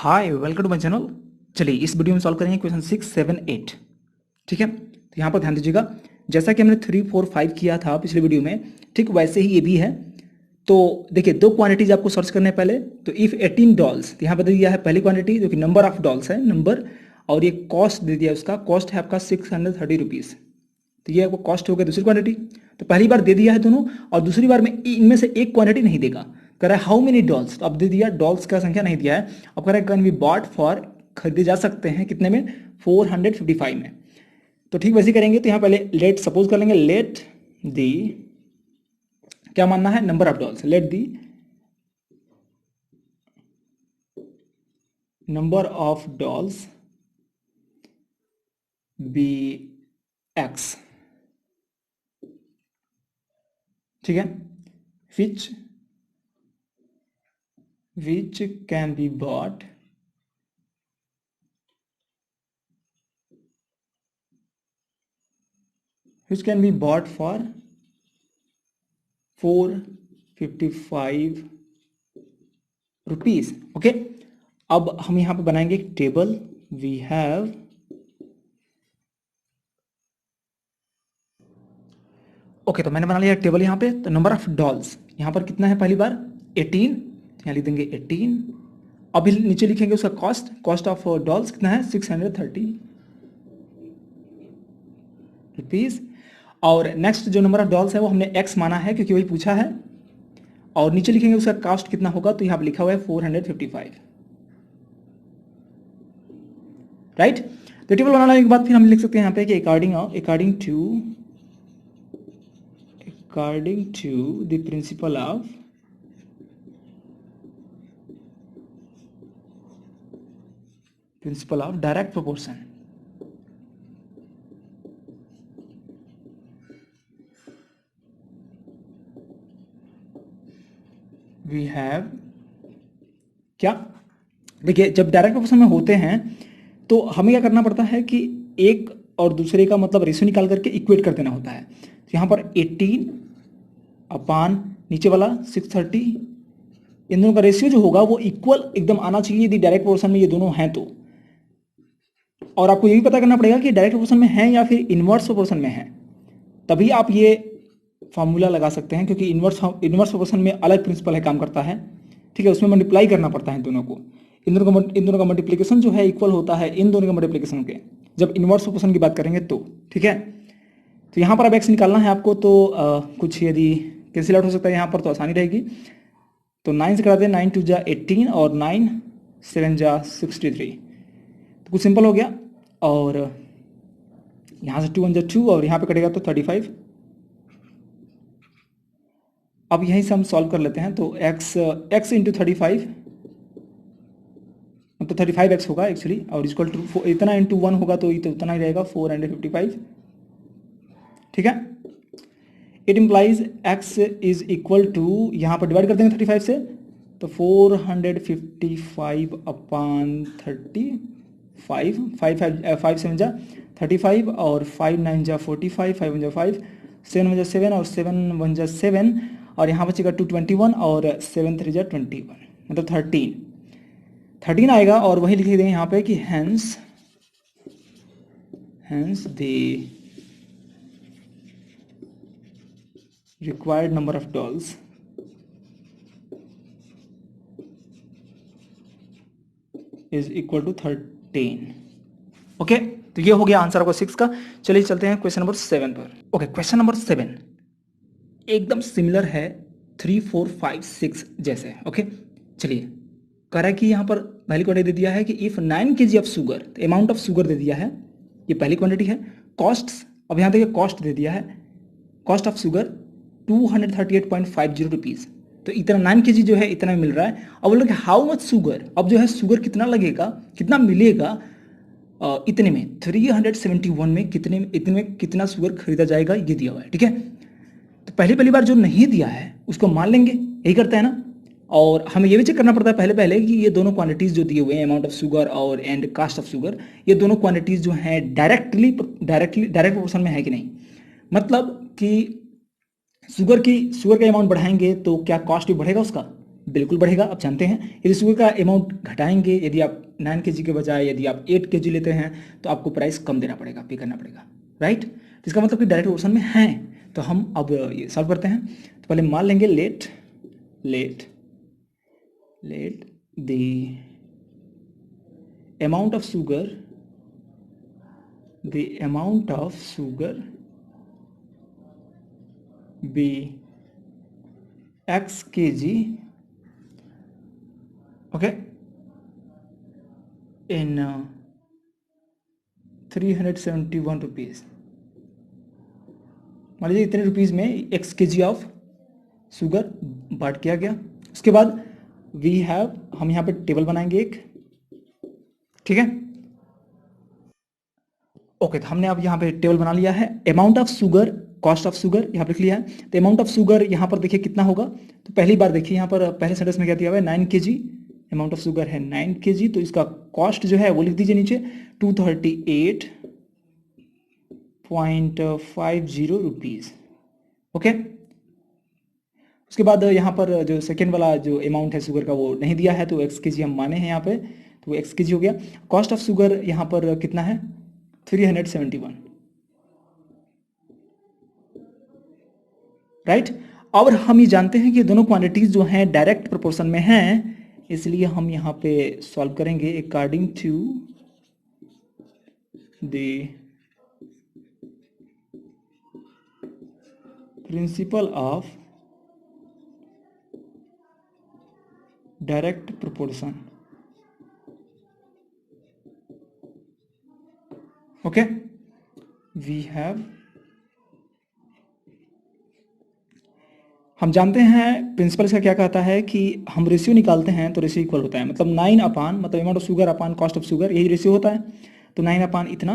Hi welcome to my channel. चलिए इस video में सॉल्व करेंगे क्वेश्चन 6, 7, 8। ठीक है, तो यहाँ पर ध्यान दीजिएगा। जैसा कि हमने 3, 4, 5 किया था पिछले वीडियो में, ठीक वैसे ही ये भी है। तो देखिए दो क्वांटिटीज आपको सर्च करने हैं पहले। तो इफ 18 डॉल्स, यहाँ पर दे दिया है पहली क्वांटिटी जो कि नंबर ऑफ डॉल्स है, नंबर, और ये कॉस्ट दे दिया, उसका कॉस्ट है आपका 630 रुपीज़। तो ये आपको कॉस्ट हो गया दूसरी क्वांटिटी। तो पहली बार दे दिया है दोनों, और दूसरी बार में इनमें से एक क्वांटिटी नहीं देगा। कह रहा है हाउ मेनी डॉल्स, तो अब दे दिया, डॉल्स का संख्या नहीं दिया है। अब कह रहा है कैन बी बॉट फॉर, खरीदे जा सकते हैं कितने में, 455 में। तो ठीक वैसे करेंगे। तो यहाँ पहले लेट सपोज कर लेंगे, लेट दी, क्या मानना है, number of dolls, let the number of dolls be X. ठीक है, which can be bought for 455 rupees. Okay, अब हम यहां पे बनाएंगे एक टेबल। वी हैव, ओके, तो मैंने बना लिया एक टेबल यहाँ पे। तो नंबर ऑफ डॉल्स यहाँ पर कितना है, पहली बार 18, यहाँ लिख देंगे 18। अभी नीचे लिखेंगे उसका कॉस्ट ऑफ डॉल्स कितना है, 630 रुपीज। और नेक्स्ट जो नंबर ऑफ डॉल्स है वो हमने एक्स माना है क्योंकि वही पूछा है। और नीचे लिखेंगे उसका कॉस्ट कितना होगा, तो यहाँ पर लिखा हुआ है 455, राइट। तो टेबल बनाने के बाद फिर हम लिख सकते हैं यहाँ पे कि according to the principle of direct proportion, we have, क्या, देखिए जब डायरेक्ट प्रोपोर्शन में होते हैं तो हमें क्या करना पड़ता है कि एक और दूसरे का मतलब रेशियो निकाल करके इक्वेट कर देना होता है। तो यहाँ पर 18 अपान नीचे वाला 630, इन दोनों का रेशियो जो होगा वो इक्वल एकदम आना चाहिए यदि डायरेक्ट प्रोपोर्शन में ये दोनों हैं तो। और आपको ये भी पता करना पड़ेगा कि डायरेक्ट प्रोपोर्शन में है या फिर इनवर्स प्रोपोर्शन में है, तभी आप ये फॉर्मूला लगा सकते हैं। क्योंकि इनवर्स प्रोपोर्शन में अलग प्रिंसिपल है, काम करता है, ठीक है, उसमें मल्टीप्लाई करना पड़ता है दोनों को। इन दोनों का मल्टीप्लिकेशन जो है इक्वल होता है इन दोनों के मल्टीप्लिकेशन के, जब इनवर्स प्रोपोर्शन की बात करेंगे तो। ठीक है, तो यहाँ पर अब एक्स निकालना है आपको। तो कुछ यदि कैंसिल आउट हो सकता है यहाँ पर तो आसानी रहेगी। तो 9 से करा दें, 9 2 जा 18 और 9 7 जा 63, तो कुछ सिंपल हो गया। और यहाँ से 2 1 जा 2 और यहाँ पे कटेगा तो 35। अब यहीं से हम सॉल्व कर लेते हैं। तो x इंटू 35, तो 35x होगा एक्चुअली, और इक्वल टू इतना इंटू 1 होगा तो ये तो उतना ही रहेगा, 455। ठीक है, it implies x is equal to, यहाँ पर डिवाइड कर देंगे 35 से, तो 455 अपान 35, 5 7 जा 35 और 5 9 जा 45, 5 1 जा 5, 7 1 जा 7 और 7 1 जा 7, और यहाँ बचेगा 221 और 7 3 जा 21, मतलब 13 आएगा। और वही लिख देंगे यहाँ पे कि hence the required number of dolls is equal to 13। Okay, तो ये हो गया आंसर आपका 6 का। चलिए चलते हैं क्वेश्चन नंबर 7 पर। ओके, क्वेश्चन नंबर 7 एकदम सिमिलर है 3 4 5 6 जैसे। ओके, चलिए, कह रहा है कि यहाँ पर पहली क्वांटिटी दे दिया है कि इफ 9 kg ऑफ शुगर, तो अमाउंट ऑफ शुगर दे दिया है, ये पहली क्वांटिटी है। कॉस्ट्स, अब यहाँ देखिए कॉस्ट दे दिया है, कॉस्ट ऑफ शुगर 238.50 रुपीज़। तो इतना 9 kg जो है इतना मिल रहा है। अब बोल रहे हाउ मच शुगर, अब जो है शुगर कितना लगेगा, कितना मिलेगा इतने में, 371 में इतने में कितना शुगर खरीदा जाएगा, ये दिया हुआ है। ठीक है, तो पहली बार जो नहीं दिया है उसको मान लेंगे, यही करता है ना। और हमें ये भी चेक करना पड़ता है पहले कि ये दोनों क्वांटिटीज जो दिए हुए हैं, अमाउंट ऑफ शुगर और एंड कास्ट ऑफ शुगर, ये दोनों क्वांटिटीज जो हैं डायरेक्ट प्रोपोर्शन में है कि नहीं। मतलब कि शुगर का अमाउंट बढ़ाएंगे तो क्या कॉस्ट भी बढ़ेगा उसका, बिल्कुल बढ़ेगा, आप जानते हैं। यदि शुगर का अमाउंट घटाएंगे, यदि आप 9 केजी के बजाय यदि आप 8 केजी लेते हैं तो आपको प्राइस कम देना पड़ेगा, पे करना पड़ेगा, राइट। तो इसका मतलब कि डायरेक्ट प्रोपोर्शन में है। तो हम अब ये सॉल्व करते हैं। तो पहले मान लेंगे let the amount of sugar be x kg, okay, in 371 rupees. मान लीजिए इतने रुपीज़ में x kg ऑफ शुगर बांट किया गया। उसके बाद वी हैव, हम यहाँ पे टेबल बनाएंगे एक, ठीक है। ओके, तो हमने अब यहाँ पे टेबल बना लिया है। Amount of sugar, cost of sugar यहाँ पे लिख लिया है। तो अमाउंट ऑफ शुगर यहाँ पर देखिए कितना होगा। तो पहली बार देखिए यहाँ पर पहले सेंटेंस में क्या दिया हुआ है, 9 केजी। अमाउंट ऑफ शुगर है 9 केजी, तो इसका कॉस्ट जो है वो लिख दीजिए नीचे 238.50 रुपीज़। ओके, उसके बाद यहाँ पर जो सेकेंड वाला जो अमाउंट है शुगर का वो नहीं दिया है, तो x केजी हम माने हैं यहाँ पे, तो वो x केजी हो गया। कॉस्ट ऑफ शुगर यहाँ पर कितना है, 371, राइट। और हम ये जानते हैं कि दोनों क्वांटिटीज जो हैं डायरेक्ट प्रोपोर्शन में हैं, इसलिए हम यहाँ पे सॉल्व करेंगे according to the principle of direct proportion. Okay, we have, हम जानते हैं प्रिंसिपल इसका क्या कहता है कि हम रेशियो निकालते हैं तो रेशियो इक्वल होता है, मतलब 9 अपान, मतलब amount of sugar upon cost of sugar, यही रेशियो होता है। तो 9 अपान इतना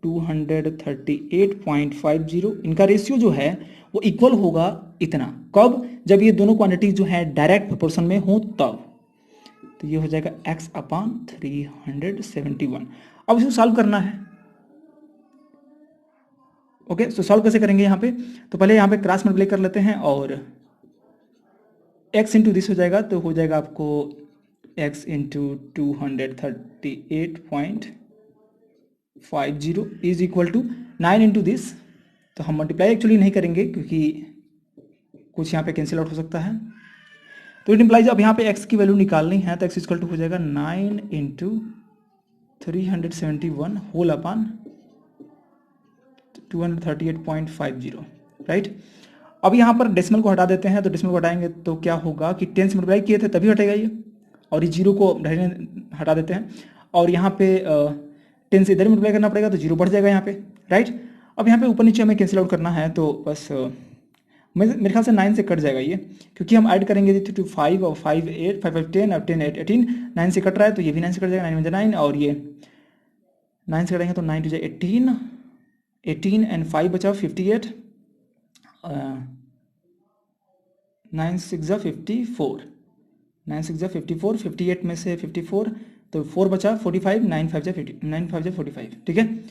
238.50, इनका रेशियो जो है वो इक्वल होगा इतना। कब, जब ये दोनों क्वांटिटी जो है डायरेक्ट प्रोपोर्शन में हो तब। तो ये हो जाएगा x अपान 371। अब इसे सॉल्व करना है। ओके, तो सॉल्व कैसे करेंगे यहाँ पे, तो पहले यहाँ पे क्रॉस मल्टीप्लाई कर लेते हैं और x इंटू दिस हो जाएगा, तो हो जाएगा आपको x into 238.50 is equal to 9 into this. तो हम मल्टीप्लाई एक्चुअली नहीं करेंगे क्योंकि कुछ यहाँ पे कैंसिल आउट हो सकता है। तो इट इम्प्लाइज अब यहाँ पे x की वैल्यू निकालनी है, तो x इक्वल टू हो जाएगा 9 इंटू 371 होल अपान 238.50, राइट। अब यहाँ पर डेसिमल को हटा देते हैं, तो डेसिमल को हटाएंगे तो क्या होगा कि 10 से मल्टीप्लाई किए थे तभी हटेगा ये, और ये जीरो को हटा देते हैं, और यहाँ पे 10 से इधर मल्टीप्लाई करना पड़ेगा तो जीरो बढ़ जाएगा यहाँ पे, राइट। अब यहाँ पे ऊपर नीचे हमें कैंसिल आउट करना है, तो बस मेरे ख्याल से 9 से कट जाएगा ये, क्योंकि हम ऐड करेंगे तो 5 और 5 8 5 5 10 और 10 8 18, 9 से कट रहा है तो ये भी 9 से कट जाएगा, 9 में 9 और ये 9 से कटेंगे तो 9 टू 18 एंड 5 बचा 58, 9 6 54, 9 6 54, 58 में से 54 तो 4 बचा 45, 9 5 45, ठीक है,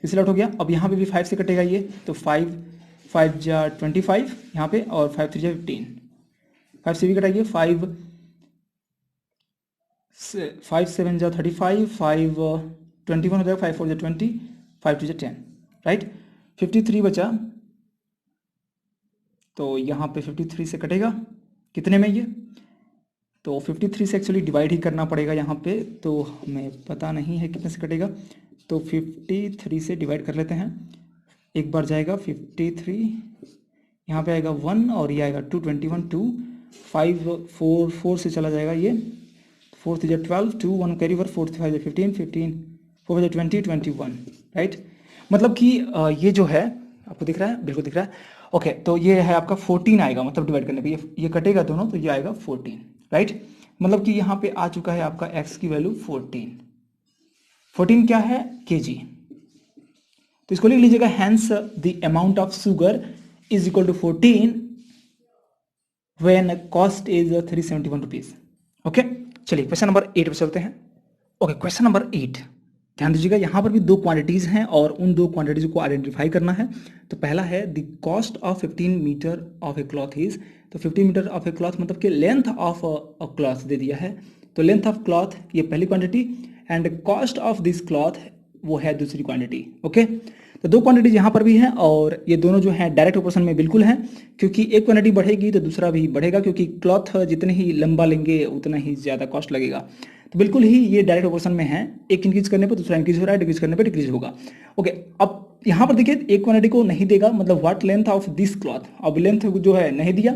इसलिए आउट हो गया। अब यहाँ पे भी 5 से कटेगा ये, तो 5 5 जा 25 यहाँ पे, और 5 3 जा 15, 5 से भी कटाइए, 5 7 जा 35, 5 21 हो जाएगा, 5 4 जा 20, 5 2 जा 10, राइट। 53 बचा, तो यहाँ पे 53 से कटेगा कितने में ये, तो 53 से एक्चुअली डिवाइड ही करना पड़ेगा यहाँ पे, तो हमें पता नहीं है कितने से कटेगा, तो 53 से डिवाइड कर लेते हैं। एक बार जाएगा 53, यहाँ पे आएगा 1 और ये आएगा 2 21 2 5 4 से चला जाएगा ये, 4 3 12 2 1 कैरी ओवर, 4 5 15 15 4 20 21, राइट। मतलब कि ये जो है आपको दिख रहा है, बिल्कुल दिख रहा है। ओके, तो ये है आपका 14 आएगा, मतलब डिवाइड करने पे ये कटेगा दोनों, तो ये आएगा 14, राइट। मतलब कि यहाँ पे आ चुका है आपका x की वैल्यू 14 क्या है, केजी। तो इसको लिख लीजिएगा, hence the amount of sugar is equal to 14 when cost is 371 rupees. Okay, चलिए क्वेश्चन नंबर 8 पे चलते हैं। ओके, क्वेश्चन नंबर 8, ध्यान दीजिएगा, यहाँ पर भी दो क्वांटिटीज़ हैं और उन दो क्वांटिटीज़ को आइडेंटिफाई करना है। तो पहला है the cost of 15 metre of a cloth is, तो 15 मीटर ऑफ ए क्लॉथ मतलब कि लेंथ ऑफ अ क्लॉथ दे दिया है, तो लेंथ ऑफ क्लॉथ ये पहली quantity, and cost of this cloth वो है दूसरी क्वांटिटी। ओके, तो दो क्वांटिटीज यहाँ पर भी हैं और ये दोनों जो हैं डायरेक्ट प्रोपोर्शन में बिल्कुल हैं, क्योंकि एक क्वांटिटी बढ़ेगी तो दूसरा भी बढ़ेगा, क्योंकि क्लॉथ जितने ही लंबा लेंगे उतना ही ज़्यादा कॉस्ट लगेगा। तो बिल्कुल ही ये डायरेक्ट प्रोपोर्शन में है, एक इंक्रीज करने पर दूसरा इंक्रीज हो रहा है, डिक्रीज करने पर डिक्रीज होगा। ओके, अब यहाँ पर देखिए एक क्वांटिटी को नहीं देगा, मतलब what length of this cloth, अब लेंथ जो है नहीं दिया,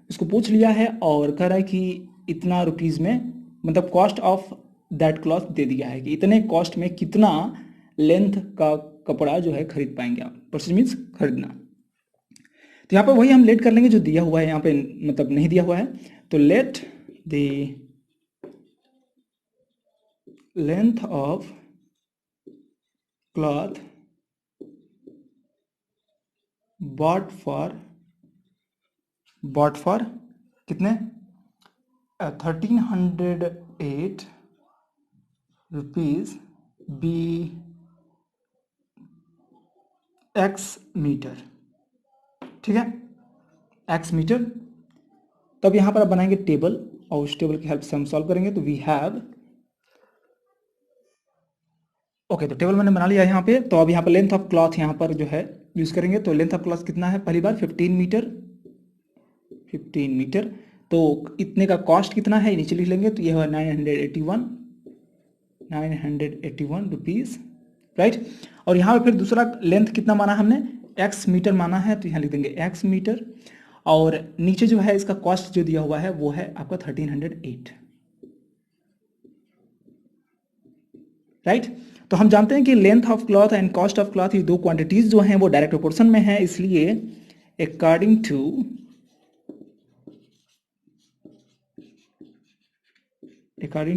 उसको पूछ लिया है और कह रहा है कि इतना रुपीज़ में, मतलब कॉस्ट ऑफ दैट क्लॉथ दे दिया है कि इतने कॉस्ट में कितना लेंथ का कपड़ा जो है खरीद पाएंगे आप, परचेज मीन्स खरीदना। तो यहाँ पर वही हम लेट कर लेंगे जो दिया हुआ है, यहाँ पे मतलब नहीं दिया हुआ है, तो let the length of cloth bought for कितने 1308 रुपीज बी एक्स मीटर, ठीक है, एक्स मीटर। तब यहाँ पर आप बनाएंगे टेबल और उस टेबल की हेल्प से हम सॉल्व करेंगे। तो वी हैव, ओके, तो टेबल मैंने बना लिया यहाँ पे। तो अब यहाँ पर लेंथ ऑफ क्लॉथ यहाँ पर जो है यूज करेंगे। तो लेंथ ऑफ क्लॉथ कितना है, पहली बार 15 मीटर, 15 मीटर। तो इतने का कॉस्ट कितना है नीचे लिख लेंगे, तो यह है 981 रुपीज़, राइट। और यहाँ पे फिर दूसरा लेंथ कितना माना हमने, एक्स मीटर माना है, तो यहाँ लिख देंगे एक्स मीटर। और नीचे जो है इसका कॉस्ट जो दिया हुआ है वो है आपका 1308, राइट। तो हम जानते हैं कि length of cloth and cost of cloth, ये दो क्वांटिटीज जो हैं वो डायरेक्ट प्रोपोर्शन में है, इसलिए according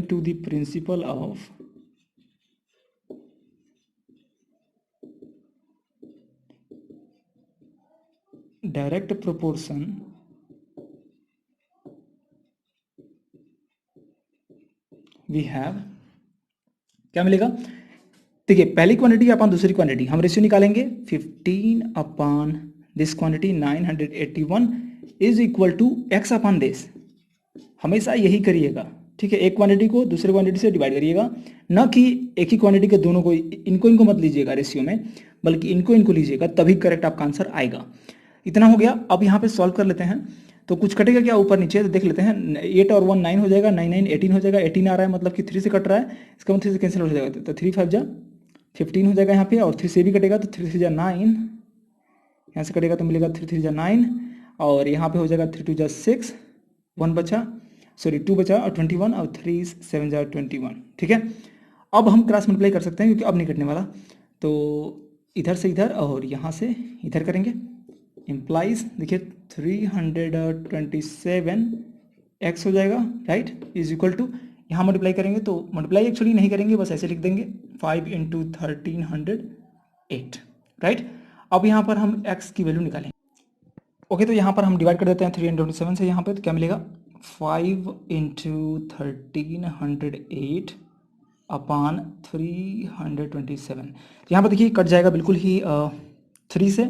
to the principle of direct proportion, we have, क्या मिलेगा, देखिए पहली क्वांटिटी अपन दूसरी क्वांटिटी, हम रेशियो निकालेंगे 15 upon this quantity 981 is equal to X upon this. हमेशा यही करिएगा, ठीक है, एक क्वांटिटी को दूसरे क्वांटिटी से डिवाइड करिएगा, न कि एक ही क्वांटिटी के दोनों को, इनको मत लीजिएगा रेशियो में, बल्कि इनको लीजिएगा, तभी करेक्ट आपका आंसर आएगा। इतना हो गया। अब यहाँ पे सॉल्व कर लेते हैं, तो कुछ कटेगा क्या ऊपर नीचे, तो देख लेते हैं, 8 और 1 9 हो जाएगा, 9 9 18 हो जाएगा, 18 आ रहा है मतलब कि 3 से कट रहा है, इसका मतलब 3 से कैंसिल हो जाएगा, तो 3 5 जा 15 हो जाएगा यहाँ पे, और 3 से भी कटेगा तो 3 3 जा 9, यहाँ से कटेगा तो मिलेगा 3 3 जा 9, और यहाँ पे हो जाएगा 3 2 जा 6, 1 बचा, सॉरी 2 बचा, और 21, और 3 7 जा 21, ठीक है। अब हम क्रॉस मल्टीप्लाई कर सकते हैं क्योंकि अब नहीं कटने वाला, तो इधर से इधर और यहाँ से इधर करेंगे, इम्प्लाइज देखिए 327 एक्स हो जाएगा, राइट, इज इक्वल टू, यहाँ मल्टीप्लाई करेंगे तो मल्टीप्लाई एक्चुअली नहीं करेंगे, बस ऐसे लिख देंगे 5 इंटू 1308, राइट। अब यहाँ पर हम x की वैल्यू निकालेंगे। ओके, तो यहाँ पर हम डिवाइड कर देते हैं 327 से यहाँ पे, तो क्या मिलेगा 5 इंटू 1308 अपॉन 327। यहाँ पर देखिए कट जाएगा बिल्कुल ही 3 से,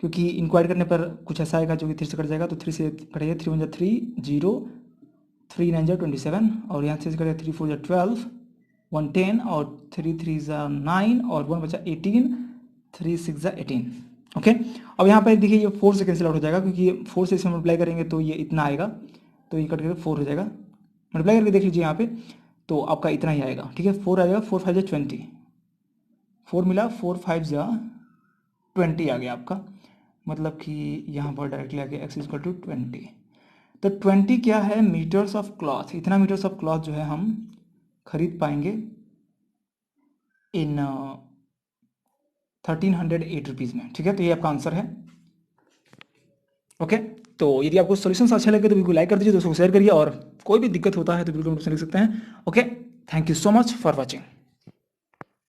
क्योंकि इंक्वायर करने पर कुछ ऐसा आएगा जो कि 3 से कट जाएगा, तो 3 से कटेगा, 3 1 जा 3 0, 3 9 जा 27, और यहाँ से कटेगा 3 4 जा 12, 1 10, और 3 3 जा 9, और 1 बचा 18, 3 6 जा 18। ओके, अब यहाँ पर देखिए ये 4 से कैंसिल आउट हो जाएगा, क्योंकि ये 4 से इसे मल्टीप्लाई करेंगे तो ये इतना आएगा, तो ये कट करके 4 हो जाएगा, मल्टीप्लाई करके देख लीजिए यहाँ पे, तो आपका इतना ही आएगा, ठीक है, 4 आएगा, 4 5 जा 20, 4 मिला, 4 5 जा 20 आ गया आपका, मतलब कि यहाँ पर डायरेक्टली आ गया x इक्वल टू 20। तो 20 क्या है, मीटर्स ऑफ क्लॉथ, इतना मीटर्स ऑफ क्लॉथ जो है हम खरीद पाएंगे इन 1308 रुपीज़ में, ठीक है। तो ये आपका आंसर है। ओके, तो यदि आपको सॉल्यूशंस अच्छे लगे तो बिल्कुल लाइक कर दीजिए, दोस्तों को शेयर करिए, और कोई भी दिक्कत होता है तो बिल्कुल मुझसे लिख सकते हैं। Okay, thank you so much for watching.